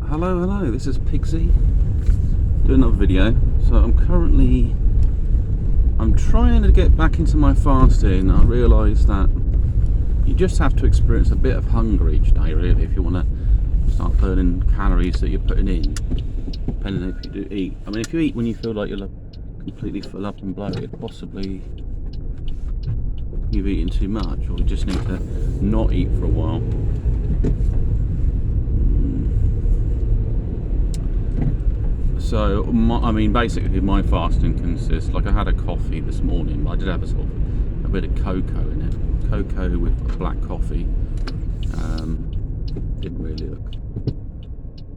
Hello, this is Pigsy doing another video. So I'm trying to get back into my fasting. I realise that you just have to experience a bit of hunger each day, really, if you want to start burning calories that you're putting in, depending on if you do eat. I mean, if you eat when you feel like you're completely full up and bloated, possibly you've eaten too much, or you just need to not eat for a while. So, basically my fasting consists, like I had a coffee this morning, but I did have a bit of cocoa in it. Cocoa with black coffee. Didn't really look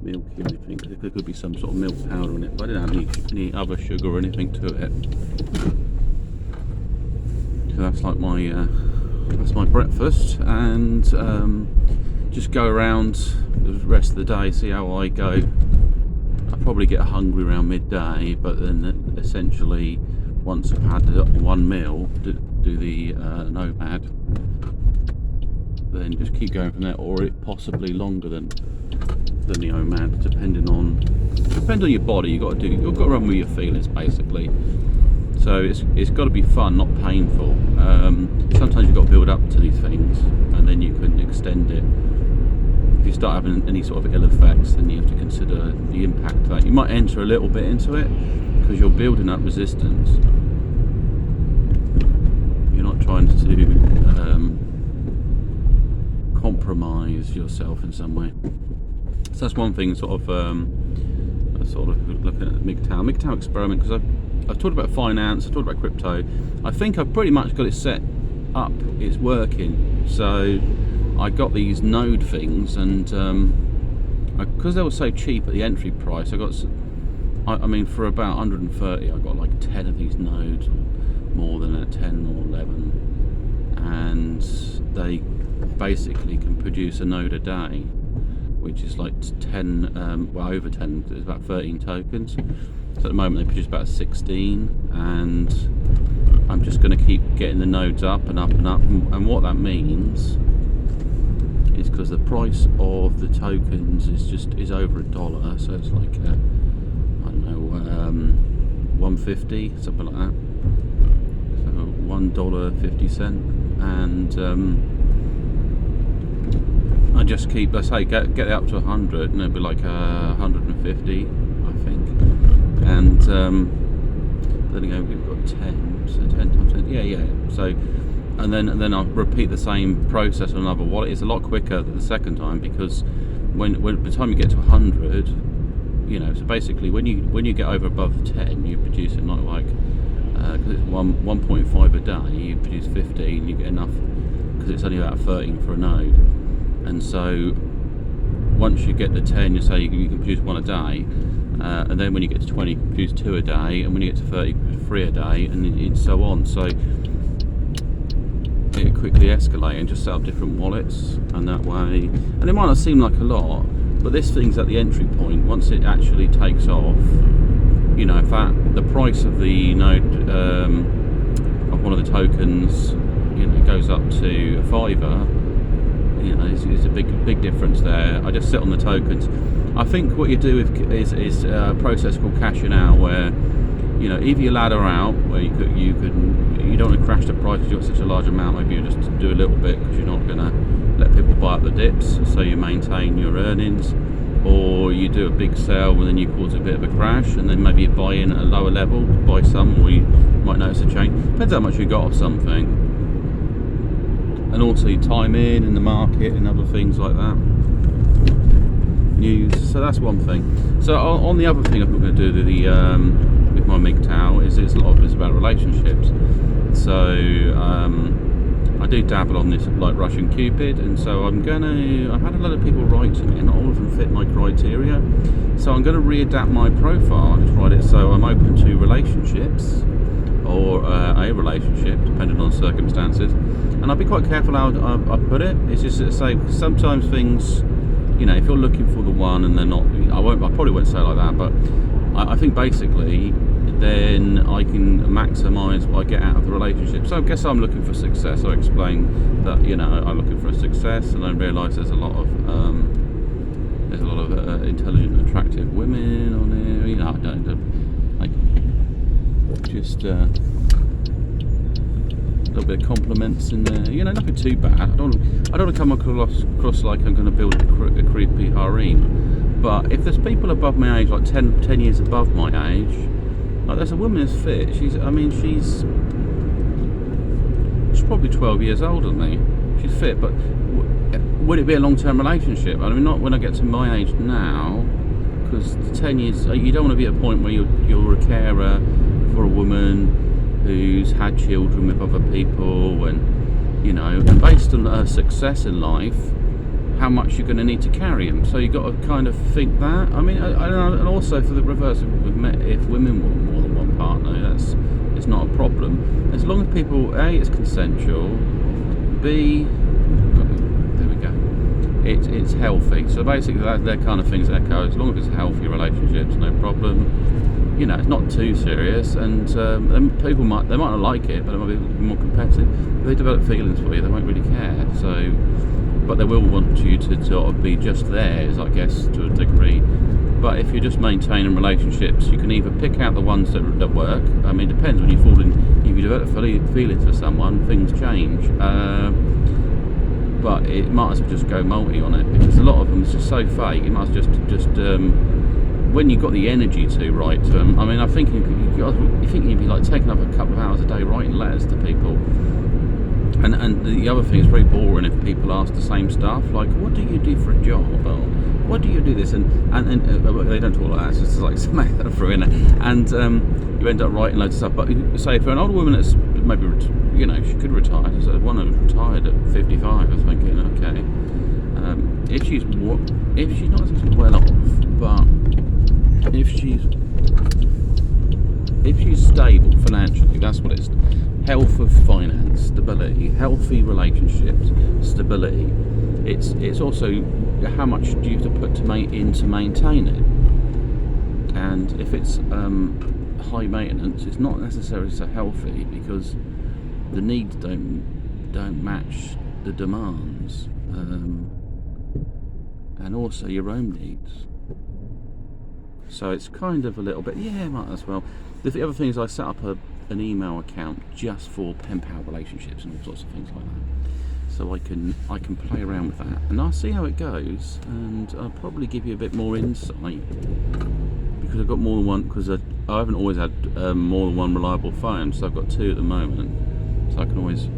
milky or anything. There could be some sort of milk powder in it, but I didn't have any other sugar or anything to it. So that's like my breakfast, and just go around the rest of the day, see how I go. I probably get hungry around midday, but then essentially once I've had one meal, do the nomad, then just keep going from there, or it possibly longer than the nomad, depending on your body. You've got to run with your feelings, basically. So it's got to be fun, not painful. Sometimes you've got to build up to these things, and then you can extend it. If you start having any sort of ill effects, then you have to consider the impact of that. You might enter a little bit into it because you're building up resistance. You're not trying to compromise yourself in some way. So that's one thing, sort of looking at the MGTOW experiment, because I've talked about finance, I've talked about crypto. I think I've pretty much got it set up. It's working. So I got these node things, and because they were so cheap at the entry price, I mean for about 130 I got like 10 of these nodes, or more than that, 10 or 11, and they basically can produce a node a day, which is like 10, over 10, it's about 13 tokens. So at the moment they produce about 16, and I'm just going to keep getting the nodes up and up and up, and what that means is, because the price of the tokens is over $1, so it's like I don't know, 150, something like that. So $1.50, and I just keep, let's say, get it up to 100, and it'll be like 150, I think. And then again, we've got 10, so 10 times 10, yeah. So. And then I'll repeat the same process on another wallet. It's a lot quicker the second time, because when by the time you get to 100, so basically when you get over above 10, you're producing like because it's 1.5 a day, you produce 15, you get enough, because it's only about 13 for a node. And so once you get to 10, you say you can produce one a day, and then when you get to 20, you can produce 2 a day, and when you get to 30, you can produce 3 a day, and so on. So it quickly escalate, and just set up different wallets, and that way, and it might not seem like a lot, but this thing's at the entry point. Once it actually takes off, if the price of the node of one of the tokens goes up to a $5, it's a big difference there. I just sit on the tokens. I think what you do is a process called cashing out, where either you ladder out, where you don't want to crash the price because you've got such a large amount. Maybe you just do a little bit, because you're not going to let people buy up the dips, so you maintain your earnings. Or you do a big sale, and then you cause a bit of a crash, and then maybe you buy in at a lower level, buy some, or you might notice a change. Depends how much you got of something. And also you time in the market and other things like that. News. So that's one thing. So on the other thing I'm going to do with my MGTOW is a lot of it's about relationships. So I do dabble on this, like Russian Cupid, and so I've had a lot of people write to me, and not all of them fit my criteria. So I'm going to readapt my profile and just write it so I'm open to relationships, or a relationship, depending on circumstances. And I'll be quite careful how I put it. It's just to say, sometimes things, if you're looking for the one and they're not, I probably won't say it like that, but I think basically then I can maximise what I get out of the relationship. So I guess I'm looking for success. I explain that, you know, I'm looking for a success, and I realise there's a lot of intelligent, attractive women on here. You know, I don't like just a little bit of compliments in there. You know, nothing too bad. I don't want to come across like I'm going to build a creepy harem. But if there's people above my age, like 10 years above my age, like there's a woman who's fit. She's probably 12 years older than me. She's fit, but would it be a long-term relationship? I mean, not when I get to my age now, because 10 years, you don't want to be at a point where you're a carer for a woman who's had children with other people, and you know, and based on her success in life, how much you're going to need to carry him. So you've got to kind of think that. I mean, I don't know. And also for the reverse, if women want more than one partner, it's not a problem. As long as people, A, it's consensual, B, there we go, it's healthy. So basically they're kind of things that echo. As long as it's a healthy relationship, it's no problem. You know, it's not too serious, and people might not like it, but they might be more competitive. If they develop feelings for you, they won't really care. So, but they will want you to sort of be just theirs, I guess, to a degree. But if you're just maintaining relationships, you can either pick out the ones that work. I mean, it depends when you fall in. If you develop feelings for someone, things change. But it might as well just go multi on it, because a lot of them is just so fake. You might just when you've got the energy to write to them. I mean, I think you'd be like taking up a couple of hours a day writing letters to people. And the other thing is very boring if people ask the same stuff, like, what do you do for a job, or what do you do this, and they don't talk like that, it's just like smack that through in it, and you end up writing loads of stuff. But say for an older woman that's maybe, you know, she could retire, so one who's retired at 55, I was thinking, okay, if she's not exactly well off, but if she's stable financially, that's what it's. Health of finance, stability, healthy relationships, stability. It's also how much do you have to put into maintain it. And if it's high maintenance, it's not necessarily so healthy, because the needs don't match the demands, and also your own needs. So it's kind of a little bit, yeah, might as well. The other thing is I set up an email account just for pen pal relationships and all sorts of things like that, so I can play around with that, and I'll see how it goes, and I'll probably give you a bit more insight, because I've got more than one, because I haven't always had more than one reliable phone, so I've got two at the moment, so I can always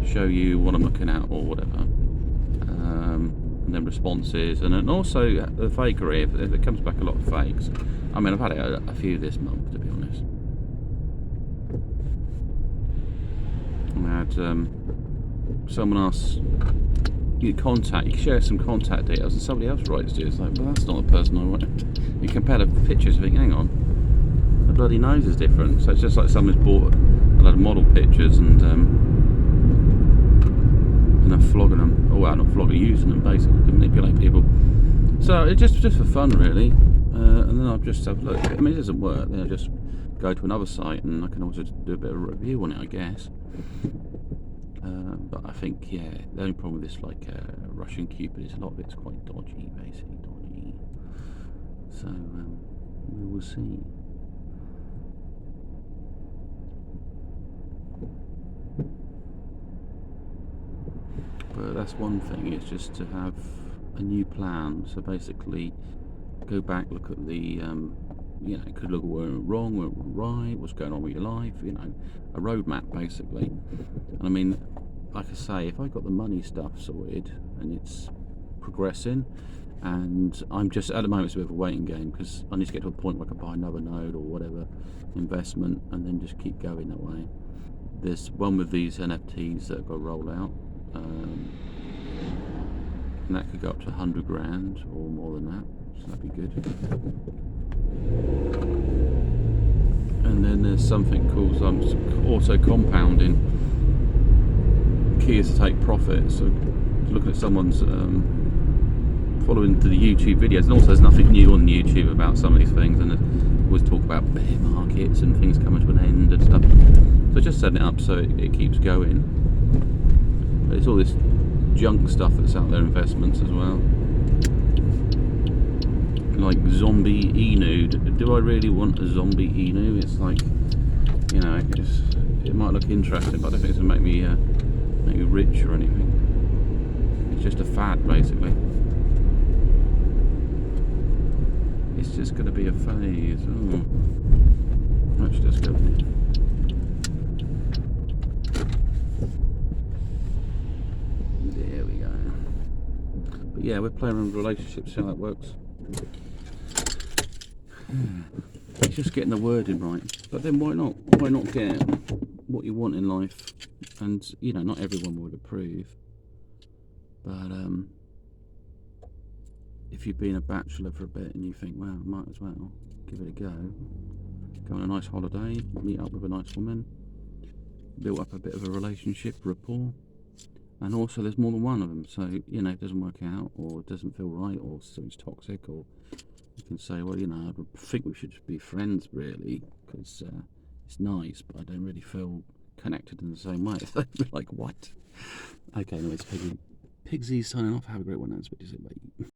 show you what I'm looking at or whatever, and then responses, and then also the fakery, if it comes back a lot of fakes. I mean, I've had a few this month, to be honest. I had someone else, you can share some contact details, and somebody else writes to you. It's like, well, that's not the person I want. You compare the pictures and think, hang on, the bloody nose is different. So it's just like someone's bought a load of model pictures and they're flogging them, or well, not flogging, using them basically to manipulate people. So it's just for fun, really. And then I'll just have a look. I mean, it doesn't work. Then I'll just go to another site, and I can also do a bit of a review on it, I guess. But I think, yeah, the only problem with this, like Russian Cupid, is a lot of it's quite dodgy, basically dodgy. So we will see. But that's one thing. It's just to have a new plan. So basically, go back, look at the, you know, could look at where it went wrong, where it went right, what's going on with your life, you know, a roadmap basically. And I mean, like I say, if I got the money stuff sorted and it's progressing, and I'm just, at the moment it's a bit of a waiting game, because I need to get to a point where I can buy another node or whatever investment, and then just keep going that way. There's one with these NFTs that I've got to roll out, and that could go up to 100 grand or more than that, so that'd be good. And then there's something called auto compounding. Key is to take profit. So looking at someone's following to the YouTube videos, and also there's nothing new on YouTube about some of these things, and always talk about bear markets and things coming to an end and stuff. So just setting it up so it keeps going. But it's all this junk stuff that's out there, investments as well. Like zombie Inu. Do I really want a zombie Inu? It's like, you know, it might look interesting, but I don't think it's going to make me rich or anything. It's just a fad, basically. It's just going to be a phase. Oh. Let's just go here. There we go. But yeah, we're playing around with relationships, see how that works. It's just getting the wording right. But then why not? Why not get what you want in life? And, you know, not everyone would approve. But if you've been a bachelor for a bit and you think, well, I might as well give it a go. Go on a nice holiday, meet up with a nice woman, build up a bit of a relationship, rapport. And also there's more than one of them. So, you know, it doesn't work out or it doesn't feel right or it's toxic, or you can say, well, you know, I think we should be friends, really, because it's nice, but I don't really feel connected in the same way. They'd be like, what? Okay, anyways, Pigsy signing off. Have a great one, and speak to you soon. Bye.